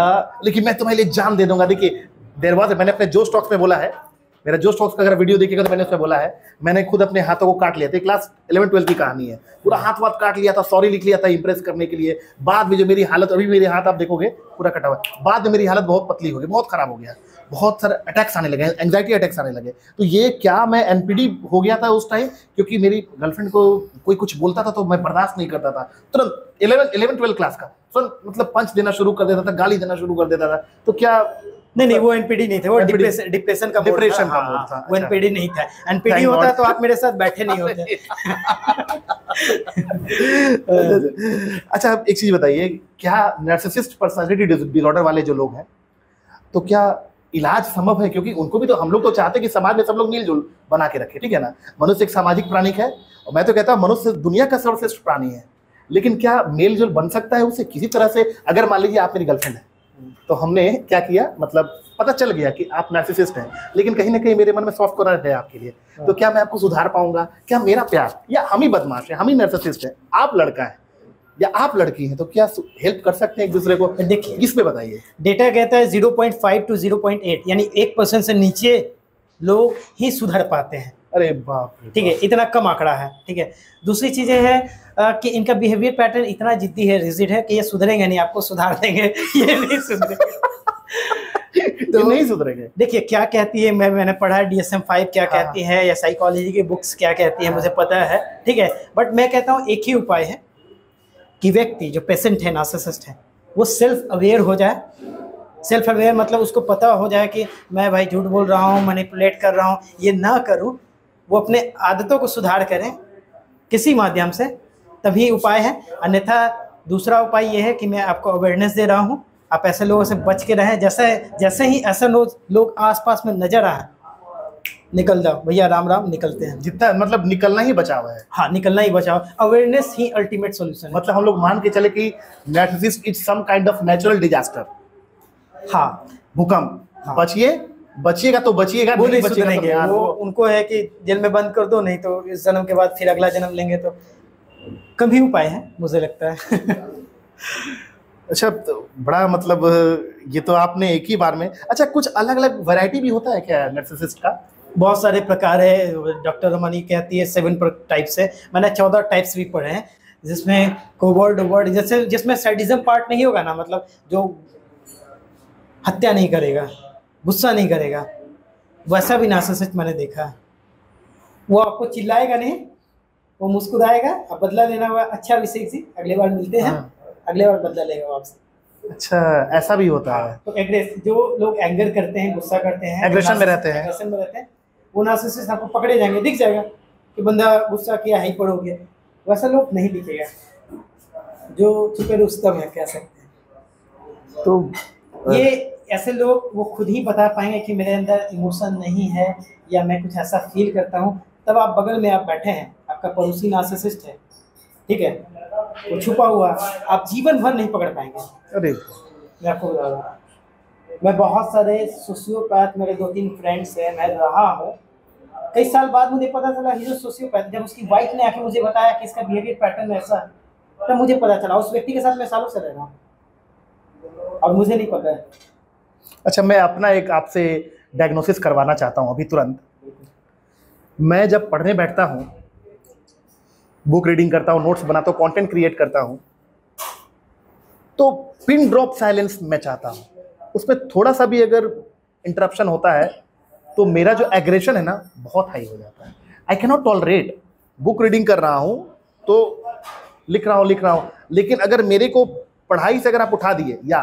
लेकिन मैं तुम्हारे लिए जान दे दूंगा। देखिए, मैंने अपने जोश टॉक्स में बोला है, मेरा जोश टॉक्स का अगर वीडियो देखिएगा तो मैंने उसमें बोला है, मैंने खुद अपने हाथों को काट लिया था। क्लास 11-12 की कहानी है, पूरा हाथ वाथ काट लिया था, सॉरी लिख लिया था इंप्रेस करने के लिए। बाद में जो मेरी हालत, अभी मेरे हाथ आप देखोगे पूरा कटा हुआ है, बाद में मेरी हालत बहुत पतली हो गई, बहुत खराब हो गया, बहुत सारे अटैक्स आने लगे, एंग्जाइटी अटैक्स आने लगे। तो ये क्या मैं एनपीडी हो गया था उस टाइम, क्योंकि मेरी गर्लफ्रेंड को कोई कुछ बोलता था तो मैं बर्दाश्त नहीं करता था तुरंत। 11-12 क्लास का तुरंत मतलब पंच देना शुरू कर देता था, गाली देना शुरू कर देता था। तो क्या नहीं, वो एनपीडी नहीं थे, वो डिप्रेशन का मोड था। वो एनपीडी नहीं था। एनपीडी होता तो आप मेरे साथ बैठे नहीं होते। अच्छा, एक चीज बताइए, क्या नार्सिसिस्ट पर्सनालिटी डिसऑर्डर वाले जो लोग हैं, तो क्या इलाज संभव है? क्योंकि उनको भी तो, हम लोग तो चाहते हैं कि समाज में सब लोग मिलजुल बना के रखे, ठीक है ना। मनुष्य एक सामाजिक प्राणी है, और मैं तो कहता हूँ मनुष्य दुनिया का सर्वश्रेष्ठ प्राणी है। लेकिन क्या मेल जोल बन सकता है उससे किसी तरह से? अगर मान लीजिए आप मेरी गर्लफ्रेंड है, तो हमने क्या किया, मतलब पता चल गया कि आप नार्सिसिस्ट हैं, लेकिन कहीं ना कहीं मेरे मन में सॉफ्ट कॉर्नर है आपके लिए, तो क्या मैं आपको सुधार पाऊंगा? क्या मेरा प्यार, या हम ही बदमाश है, हम ही नार्सिसिस्ट है, आप लड़का है या आप लड़की हैं, तो क्या हेल्प कर सकते हैं एक दूसरे को? देखिए, किस पे बताइए। डेटा कहता है 0.5 to 0.8, यानी 1% से नीचे लोग ही सुधर पाते हैं। अरे बाप रे, ठीक है, इतना कम आंकड़ा है। ठीक है, दूसरी चीजें है कि इनका बिहेवियर पैटर्न इतना जिद्दी है, रिजिड है कि ये सुधरेंगे नहीं, आपको सुधार देंगे, ये नहीं सुधरेंगे। तो नहीं सुधरेंगे। देखिए क्या कहती है, मैंने पढ़ा है DSM-5 क्या कहती है, या साइकोलॉजी की बुक्स क्या कहती है, मुझे पता है। ठीक है, बट मैं कहता हूँ एक ही उपाय है कि व्यक्ति जो पेशेंट है, नार्सिसिस्ट है, वो सेल्फ अवेयर हो जाए। सेल्फ अवेयर मतलब उसको पता हो जाए कि मैं भाई झूठ बोल रहा हूँ, मैनिपुलेट कर रहा हूँ, ये ना करूँ। वो अपने आदतों को सुधार करें किसी माध्यम से, तभी उपाय है। अन्यथा दूसरा उपाय ये है कि मैं आपको अवेयरनेस दे रहा हूँ, आप ऐसे लोगों से बच के रहें। जैसे ही ऐसे लोग आसपास में नजर आए, निकल जाओ भैया, राम राम, निकलते हैं। जितना मतलब निकलना ही बचाव है। हाँ, निकलना ही बचाओ। अवेयरनेस ही अल्टीमेट सॉल्यूशन है। मतलब हम लोग मान के चले कि narcissist is some kind of natural disaster. हाँ, भूकंप। हाँ। बचिएगा तो बचिएगा, वो नहीं बचिएगा सुधरेंगे। तो वो उनको है कि जेल में बंद कर दो, नहीं तो इस जन्म के बाद फिर अगला जन्म लेंगे, तो कभी उपाय है, मुझे लगता है। अच्छा, तो बड़ा मतलब ये तो आपने एक ही बार में। अच्छा, कुछ अलग अलग वैरायटी भी होता है क्या नार्सिसिस्ट का? बहुत सारे प्रकार है। डॉक्टर रमनी कहती है 7 टाइप्स है, मैंने 14 टाइप्स भी पढ़े हैं, जिसमें कोवर्ट वर्ड, जैसे जिसमें सैडिज्म पार्ट नहीं होगा ना, मतलब जो हत्या नहीं करेगा, गुस्सा नहीं करेगा, वैसा भी नार्सिसिस्ट मैंने देखा है। वो आपको चिल्लाएगा नहीं, वो मुस्कुराएगा, अब बदला लेना हुआ, अच्छा अभिषेक जी अगले बार मिलते हैं, अगले बार बदला लेगा आपसे। अच्छा, ऐसा भी होता है। तो जो लोग एंगर करते हैं, गुस्सा करते हैं, एग्रेशन में रहते हैं, वो नार्सिसिस्ट आपको पकड़े जाएंगे, दिख जाएगा कि बंदा गुस्सा किया, हाइपर हो गया। वैसा लोग नहीं दिखेगा, जो छुपे रुस्तम है, कह सकते हैं। तो ये ऐसे लोग वो खुद ही बता पाएंगे कि मेरे अंदर इमोशन नहीं है, या मैं कुछ ऐसा फील करता हूँ। तब आप बगल में आप बैठे हैं, आपका पड़ोसी नार्सिसिस्ट है, ठीक है, वो छुपा हुआ, आप जीवन भर नहीं पकड़ पाएंगे। अरे मैं आपको बता रहा हूँ, मैं बहुत सारे सोशियोपैथ, मेरे 2-3 फ्रेंड्स हैं, मैं रहा हूँ। कई साल बाद मुझे पता चला ये जो सोशियोपैथ, जब उसकी वाइफ ने आके मुझे बताया कि इसका बिहेवियर पैटर्न ऐसा है, तब मुझे पता चला। उस व्यक्ति के साथ मैं सालों से रह रहा हूँ और मुझे नहीं पता है। अच्छा, मैं अपना एक आपसे डायग्नोसिस करवाना चाहता हूँ अभी तुरंत। मैं जब पढ़ने बैठता हूँ, बुक रीडिंग करता हूँ, नोट्स बनाता हूँ, कंटेंट क्रिएट करता हूँ, तो पिन ड्रॉप साइलेंस मैं चाहता हूँ। उसमें थोड़ा सा भी अगर इंटरप्शन होता है तो मेरा जो एग्रेशन है ना बहुत हाई हो जाता है। I can not tolerate. Book reading कर रहा हूँ तो लिख रहा हूँ, लेकिन अगर मेरे को पढ़ाई से अगर आप उठा दिए या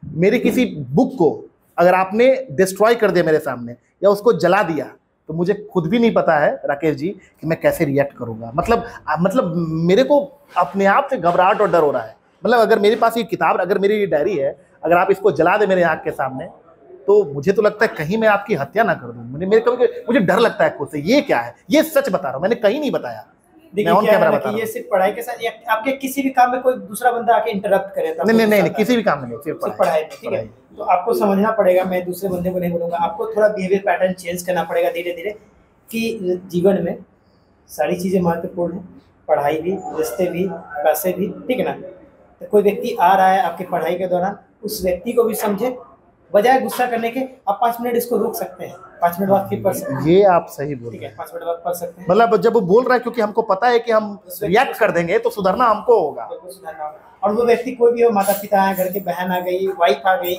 मेरे किसी बुक को अगर आपने डिस्ट्रॉय कर दिया मेरे सामने या उसको जला दिया, तो मुझे खुद भी नहीं पता है राकेश जी कि मैं कैसे रिएक्ट करूँगा। मतलब मेरे को अपने आप से घबराहट और डर हो रहा है। मतलब अगर मेरे पास ये किताब, अगर मेरी ये डायरी है, अगर आप इसको जला दे मेरे आँख के सामने, तो मुझे तो लगता है कहीं मैं आपकी हत्या ना कर दूं। मुझे डर लगता है खुद से। ये क्या है? ये सच बता रहा हूँ, मैंने कहीं नहीं बताया। देखिए क्या है कि ये सिर्फ पढ़ाई के साथ या आपके किसी भी काम में कोई दूसरा बंदा आके इंटरप्ट करे, नहीं, किसी भी काम में नहीं, सिर्फ पढ़ाई में, ठीक है। तो आपको समझना पड़ेगा, मैं दूसरे बंदे को नहीं बोलूंगा, आपको थोड़ा बिहेवियर पैटर्न चेंज करना पड़ेगा धीरे धीरे, कि जीवन में सारी चीजें महत्वपूर्ण है, पढ़ाई भी, रिश्ते भी, पैसे भी, ठीक है ना। तो कोई व्यक्ति आ रहा है आपकी पढ़ाई के दौरान, उस व्यक्ति को भी समझे, बजाय गुस्सा करने के आप 5 मिनट इसको रोक सकते हैं, 5 मिनट बाद फिर पढ़ सकते हैं। ये आप सही बोल रहे हैं, 5 मिनट बाद पढ़ सकते हैं। मतलब जब वो बोल रहा है, क्योंकि हमको पता है कि हम रिएक्ट कर देंगे तो सुधरना हमको होगा। और वो व्यक्ति कोई भी हो, माता पिता है, घर की बहन आ गई, वाइफ आ गई,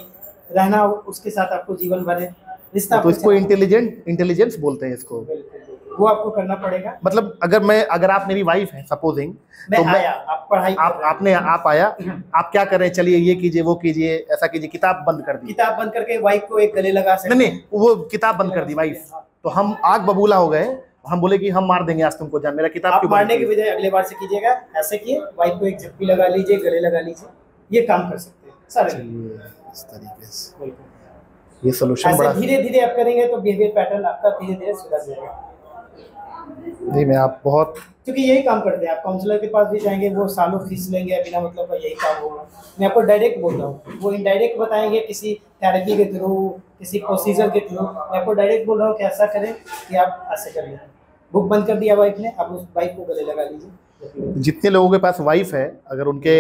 रहना उसके साथ आपको जीवन भर है रिश्ता। तो इसको इंटेलिजेंस बोलते हैं इसको, वो आपको करना पड़ेगा। मतलब अगर आप मेरी वाइफ है सपोजिंग, तो आप आया, आप क्या कर रहे हैं, चलिए ये कीजिए, वो कीजिए, ऐसा कीजिए, किताब बंद कर दी, किताब बंद करके वाइफ को एक गले लगा सकते। नहीं, वो किताब बंद कर दी वाइफ, तो हम आग बबूला हो गए, हम बोले कि हम मार देंगे आज तुमको, जान मेरा किताब क्यों मारने की बजाय अगले बार से कीजिएगा, ऐसे किए, वाइफ को एक झप्पी लगा लीजिए, गले लगा लीजिए, ये काम कर सकते हैं सर। इस तरीके से ये सोल्यूशन बड़ा धीरे धीरे आप करेंगे तो बिहेवियर पैटर्न आपका धीरे धीरे सुधर जाएगा। नहीं, मैं आप बहुत, क्योंकि यही काम करते हैं, आप काउंसलर के पास भी जाएंगे, वो सालों फीस लेंगे, बिना मतलब का यही काम होगा। मैं आपको डायरेक्ट बोल रहा हूँ, वो इनडायरेक्ट बताएंगे किसी थेरेपी के थ्रू, किसी प्रोसीजर के थ्रू। मैं आपको डायरेक्ट बोल रहा हूँ कि ऐसा करें कि आप ऐसे कर लें। बुक बंद कर दिया वाइफ ने, आप उस वाइफ को गले लगा लीजिए। जितने लोगों के पास वाइफ है, अगर उनके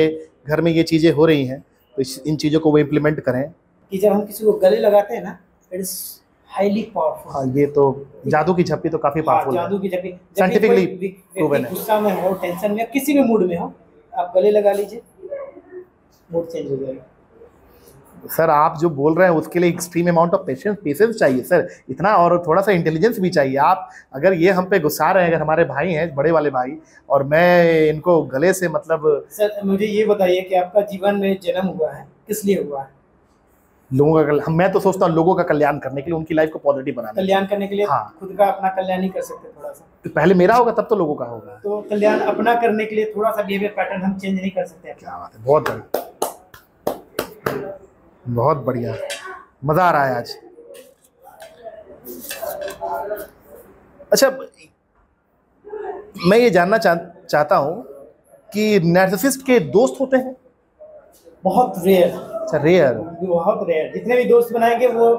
घर में ये चीज़ें हो रही हैं तो इन चीज़ों को वो इम्प्लीमेंट करें कि जब हम किसी को गले लगाते हैं ना, इट इज हाईली पावरफुल। हाँ, ये तो जादू की झप्पी तो काफी पावरफुल है। जादू की झप्पी साइंटिफिकली प्रूवन है। गुस्सा में हो, टेंशन में, किसी भी मूड में हो, आप गले लगा लीजिए, मूड चेंज हो जाएगा। सर आप जो बोल रहे हैं उसके लिए एक्सट्रीम अमाउंट ऑफ पेशेंस चाहिए सर, इतना, और थोड़ा सा इंटेलिजेंस भी चाहिए। आप अगर ये हम पे गुस्सा रहे हैं, अगर हमारे भाई हैं, बड़े वाले भाई, और मैं इनको गले से, मतलब सर मुझे ये बताइए कि आपका जीवन में जन्म हुआ है किस लिए हुआ है? लोगों का, मैं तो सोचता हूँ लोगों का कल्याण करने के लिए, उनकी लाइफ को पॉजिटिव बनाने, कल्याण करने के लिए। हाँ, खुद का अपना कल्याण नहीं कर सकते थोड़ा सा? तो पहले मेरा होगा तब तो लोगों का होगा। तो कल्याण अपना करने के लिए थोड़ा सा बिहेवियर पैटर्न हम चेंज नहीं कर सकते? क्या बात है, बहुत बढ़िया, बहुत बढ़िया, मजा आ रहा है आज। अच्छा, मैं ये जानना चाहता हूँ कि नार्सिसिस्ट के दोस्त होते हैं? बहुत रेयर। अच्छा, रेयर, बहुत रेयर। जितने भी दोस्त बनाएंगे वो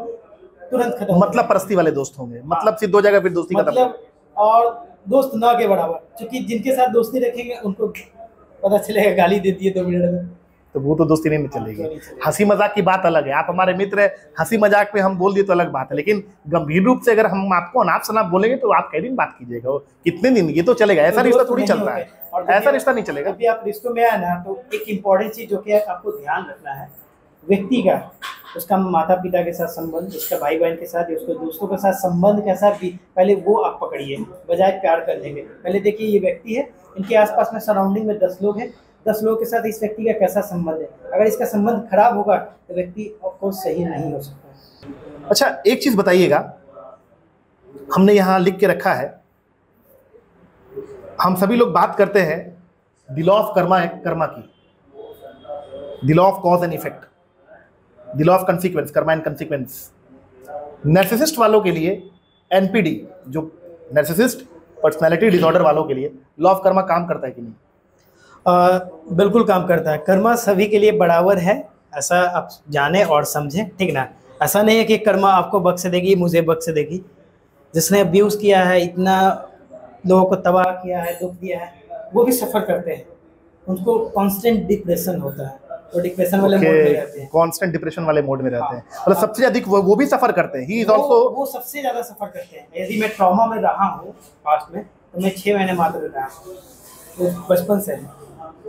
तुरंत खत्म, मतलब परस्ती वाले दोस्त होंगे, मतलब सिद्ध हो जाएगा फिर दोस्ती खत्म, मतलब, और दोस्त ना के बराबर, क्योंकि जिनके साथ दोस्ती रखेंगे उनको पता चलेगा गाली देती है 2 मिनट में, तो वो तो दोस्ती नहीं चलेगी। हंसी मजाक की बात अलग है, आप हमारे मित्र है, हंसी मजाक में हम बोल दिए तो अलग बात है, लेकिन गंभीर रूप से अगर हम आपको अनाप शनाप बोलेंगे तो आप कई दिन बात कीजिएगा, कितने दिन, ये तो चलेगा? ऐसा रिश्ता थोड़ी चलता है, ऐसा रिश्ता नहीं चलेगा। अभी आप रिश्तों में आए ना, तो एक इम्पोर्टेंट चीज जो कि आपको ध्यान रखना है, व्यक्ति का, उसका माता पिता के साथ संबंध, उसका भाई बहन के साथ, उसके दोस्तों के साथ संबंध कैसा भी, पहले वो आप पकड़िए, बजाय प्यार कर लेंगे। पहले देखिए ये व्यक्ति है, इनके आसपास में सराउंडिंग में 10 लोग हैं, 10 लोगों के साथ इस व्यक्ति का कैसा संबंध है। अगर इसका संबंध खराब होगा तो व्यक्ति आपको सही नहीं हो सकता। अच्छा, एक चीज बताइएगा, हमने यहाँ लिख के रखा है, हम सभी लोग बात करते हैं द लॉ ऑफ कर्मा की, the law of cause and effect, the law of consequence, Karma and consequence. Narcissist वालों के लिए एनपीडी, जो नार्सिसिस्ट पर्सनालिटी डिसऑर्डर वालों के लिए लॉ ऑफ कर्मा काम करता है कि नहीं? बिल्कुल काम करता है। कर्मा सभी के लिए बराबर है, ऐसा आप जाने और समझें, ठीक ना। ऐसा नहीं है कि कर्मा आपको बख्श देगी, मुझे बख्श देगी। जिसने अब्यूज़ किया है, इतना लोगों को तबाह किया है, दुख दिया है, वो भी सफ़र करते हैं, उनको कांस्टेंट डिप्रेशन होता है। तो डिप्रेशन वाले मोड में रहते हैं, कांस्टेंट डिप्रेशन वाले मोड में रहते हैं। मतलब सबसे अधिक वो भी सफर करते हैं, ही इज आल्सो, वो सबसे ज्यादा सफर करते हैं। यदि मैं ट्रॉमा में रहा हूँ पास्ट में, तो मैं 6 महीने मात्र रहा हूँ, तो बचपन से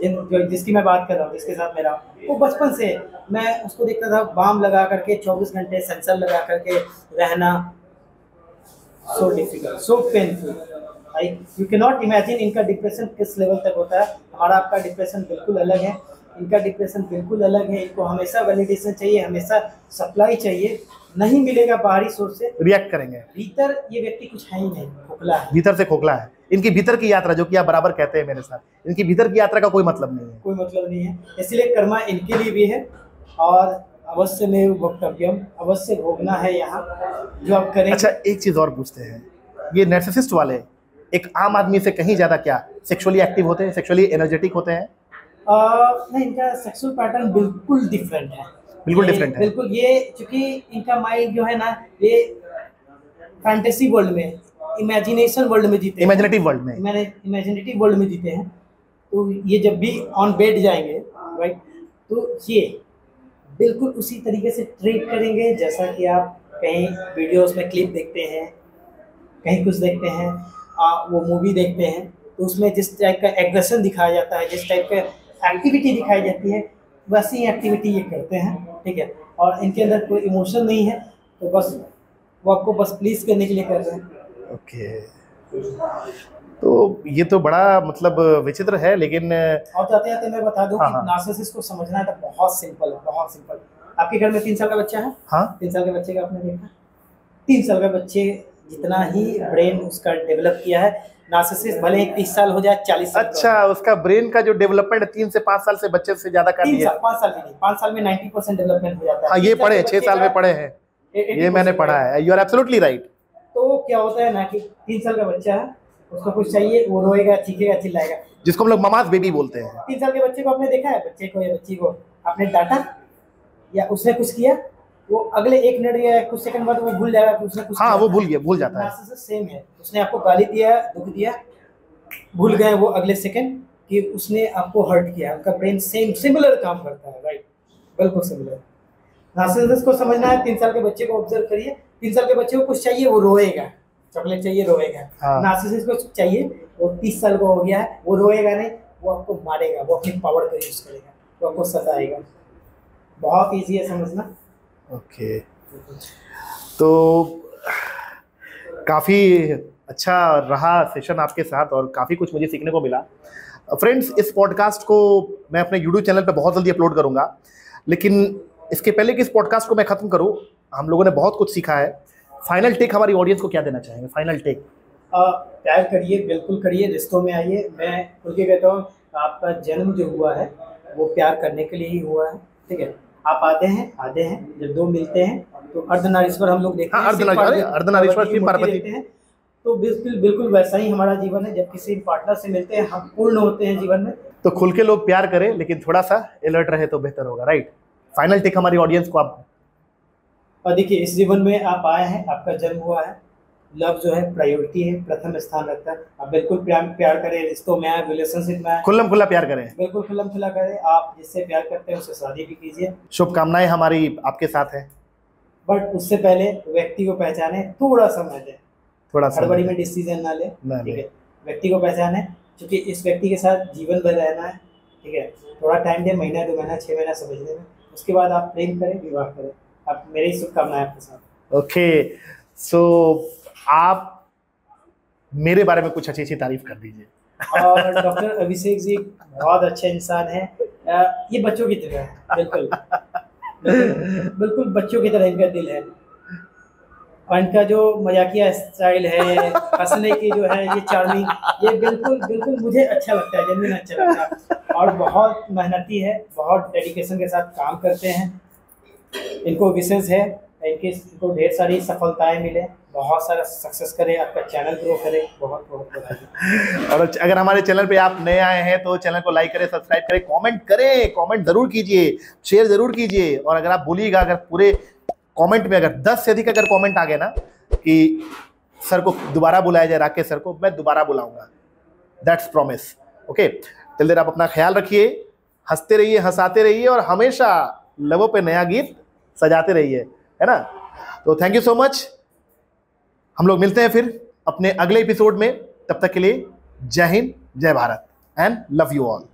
जिसकी मैं बात कर रहा हूँ, जिसके साथ मेरा, वो बचपन से मैं उसको देखता था बाम लगा करके 24 घंटे सेंसर लगा करके रहना। So difficult, so painful, you can not imagine इनका डिप्रेशन किस लेवल तक होता है। हमारा आपका डिप्रेशन बिल्कुल अलग है, इनका डिप्रेशन बिल्कुल अलग है। इनको हमेशा वैलिडेशन चाहिए, हमेशा सप्लाई चाहिए, नहीं मिलेगा बाहरी सोर्स से रिएक्ट करेंगे। भीतर ये व्यक्ति कुछ है ही नहीं, खोखला है, भीतर से खोखला है। इनकी भीतर की यात्रा, जो कि आप बराबर कहते हैं मेरे साथ, इनकी भीतर की यात्रा का कोई मतलब नहीं है, कोई मतलब नहीं है। इसलिए कर्मा इनके लिए भी है, और अवश्य में भोक्तव्यम, अवश्य भोगना है यहाँ जो आप करें। अच्छा, एक चीज और पूछते हैं, ये नार्सिसिस्ट वाले एक आम आदमी से कहीं ज्यादा क्या सेक्सुअली एक्टिव होते हैं, सेक्सुअली एनर्जेटिक होते हैं? नहीं, इनका सेक्सुअल पैटर्न बिल्कुल डिफरेंट है, बिल्कुल डिफरेंट है। बिल्कुल, ये चूंकि इनका माइंड जो है ना, ये फैंटेसी वर्ल्ड में, इमेजिनेशन वर्ल्ड में जीते, इमेजिनेटिव वर्ल्ड में, इमेजिनेटिव वर्ल्ड में जीते हैं। तो ये जब भी ऑन बेड जाएंगे, राइट, तो ये बिल्कुल उसी तरीके से ट्रीट करेंगे जैसा कि आप कहीं वीडियोस में क्लिप देखते हैं, कहीं कुछ देखते हैं, वो मूवी देखते हैं, तो उसमें जिस टाइप का एग्रेशन दिखाया जाता है, जिस टाइप का एक्टिविटी दिखाई जाती है, वैसी एक्टिविटी ये करते हैं, ठीक है। और इनके अंदर कोई इमोशन नहीं है, तो बस वो आपको बस प्लीज करने के लिए कर रहे हैं। ओके, तो ये तो बड़ा मतलब विचित्र है, लेकिन और जाते जाते मैं बता दूं कि नार्सिसिस्ट को समझना तो बहुत सिंपल है, बहुत सिंपल। आपके घर में 3 साल का बच्चा है? हाँ, 3 साल के बच्चे का आपने देखा? 3 साल का बच्चे जितना ही ब्रेन उसका डेवलप किया है, नार्सिसिस्ट भले ही 30 साल हो जाए, 40 साल। अच्छा, उसका ब्रेन का जो डेवलपमेंट 3 से 5 साल से बच्चे से ज्यादा कर दिया। 5 साल भी नहीं, 5 साल में 90% डेवलपमेंट हो जाता है। हाँ, ये पढ़े, 6 साल में पढ़े हैं, ये मैंने पढ़ा है। You are absolutely right. तो क्या होता है ना कि 3 साल का बच्चा है, उसको कुछ चाहिए, वो रोएगा, चीखेगा, चिल्लाएगा, जिसको हम लोग ममाज बेबी बोलते हैं। 3 साल के बच्चे को आपने देखा है? बच्चे को या बच्ची को आपने डांटा या उसने कुछ किया, वो अगले 1 मिनट या कुछ सेकंड बाद वो भूल जाएगा कि उसने कुछ हाँ, किया। वो भूल जाता है। नार्सिसिस्ट सेम है, उसने आपको गाली दिया, दुख दिया, भूल गए वो अगले सेकंड कि उसने आपको हर्ट किया। उनका ब्रेन सिमिलर काम करता है, राइट, बिल्कुल सिमिलर। नार्सिसिस्ट को समझना है, 3 साल के बच्चे को ऑब्जर्व करिए, 3 साल के बच्चे को कुछ चाहिए, वो रोएगा, चॉकलेट चाहिए, रोएगा। हाँ। नार्सिसिस्ट को चाहिए, वो 30 साल का हो गया है, वो रोएगा नहीं, वो आपको मारेगा, वो अपनी पावर का यूज करेगा, वो आपको सताएगा। बहुत ईजी है समझना। ओके, तो काफ़ी अच्छा रहा सेशन आपके साथ और काफ़ी कुछ मुझे सीखने को मिला। फ्रेंड्स, इस पॉडकास्ट को मैं अपने यूट्यूब चैनल पे बहुत जल्दी अपलोड करूँगा, लेकिन इसके पहले कि इस पॉडकास्ट को मैं ख़त्म करूँ, हम लोगों ने बहुत कुछ सीखा है। फाइनल टेक हमारी ऑडियंस को क्या देना चाहेंगे? Final take. प्यार करिए, बिल्कुल करिए, रिश्तों में आइए। मैं खुल के कहता हूँ, आपका जन्म जो हुआ है वो प्यार करने के लिए ही हुआ है, ठीक है। आप आते हैं, जब 2 मिलते हैं तो अर्धनारीश्वर हम लोग देखते हैं, अर्धनारीश्वर शिव पार्वती हैं, तो बिल्कुल वैसा ही हमारा जीवन है। जब किसी पार्टनर से मिलते हैं, हम पूर्ण होते हैं जीवन में। तो खुल के लोग प्यार करें, लेकिन थोड़ा सा अलर्ट रहे तो बेहतर होगा, राइट। फाइनल टेक हमारी ऑडियंस को आप। और देखिए, इस जीवन में आप आए हैं, आपका जन्म हुआ है, लव जो है प्रायोरिटी है, प्रथम स्थान रखता है। आप बिल्कुल प्यार करें, रिश्तों में आए, रिलेशनशिप में आए, खुल्लम खुल्ला प्यार करें, बिल्कुल खुल्लम खुल्ला करें। आप जिससे प्यार करते हैं उससे शादी भी कीजिए। शुभकामनाएं हमारी आपके साथ है। बट उससे पहले व्यक्ति को पहचाने, थोड़ा समय दें, थोड़ा सा हड़बड़ी में डिसीजन ना ले, ठीक है। व्यक्ति को पहचाने, क्योंकि इस व्यक्ति के साथ जीवन भर रहना है, ठीक है। थोड़ा टाइम दें, महीना, 2 महीना, 6 महीना समझने में। उसके बाद आप प्रेम करें, विवाह करें। आप मेरी शुभकामनाएं आपके साथ। ओके, सो आप मेरे बारे में कुछ अच्छी तारीफ कर दीजिए। और डॉक्टर अभिषेक जी बहुत अच्छे इंसान हैं। ये बच्चों की तरह है, बिल्कुल बच्चों की तरह इनका दिल है। और इनका जो मजाकिया स्टाइल है, हंसने की जो है ये चार्मिंग, ये बिल्कुल मुझे अच्छा लगता है, जेन्युइन अच्छा लगता है। और बहुत मेहनती है, बहुत डेडिकेशन के साथ काम करते हैं। इनको विशेष है, इनको ढेर सारी सफलताएं मिले, बहुत सारा सक्सेस करे, आपका चैनल ग्रो करे। बहुत बधाई। और अगर हमारे चैनल पे आप नए आए हैं तो चैनल को लाइक करें, सब्सक्राइब करें, कमेंट करें, कमेंट जरूर कीजिए, शेयर जरूर कीजिए। और अगर आप बोलिएगा, अगर पूरे कमेंट में अगर 10 से अधिक अगर कमेंट आ गए ना कि सर को दोबारा बुलाया जाए, राकेश सर को, मैं दोबारा बुलाऊंगा, that's promise. Okay, till then आप अपना ख्याल रखिए। हंसते रहिए, हंसाते रहिए और हमेशा लबों पे नया गीत सजाते रहिए, है ना। तो थैंक यू सो मच। हम लोग मिलते हैं फिर अपने अगले एपिसोड में। तब तक के लिए जय हिंद, जय Bharat and love you all.